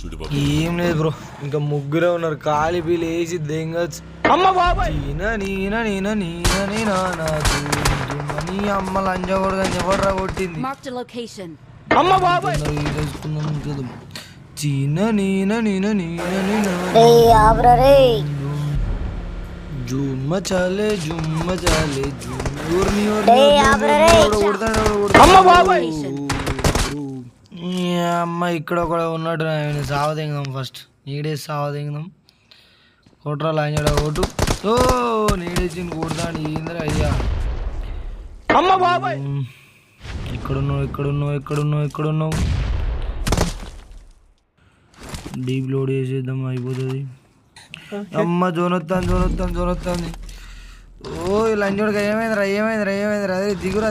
ఏం లేదు బ్రో, ఇంకా ముగ్గురే ఉన్నారు. ఖాళీ బిల్ వేసి దెంగచ్చు. అమ్మ బాబాయ్ నీ అమ్మ లంజ కూడా ఎవడరా కొట్టింది. అమ్మ బాబాయ్ చీన నీన నీన నీన నీన జుమ్మ చాలే అమ్మ బాబాయ్ అమ్మ ఇక్కడ కూడా ఉన్నాడు. ఆయన సావదింగదాం ఫస్ట్, నీడే సావదింగదాం. కొట్రా లాంజాడ ఓటు. ఓ నీడేసి కొడతాడు ఏంద్రా అయ్యా. అమ్మ బాబాయ్ ఎక్కడున్నావు డీప్ లోడ్ చేసేద్దాం, అయిపోతుంది. అమ్మ జోనొత్తాంది. ఓ లంజోడిగా ఏమైందిరా అదే దిగురా.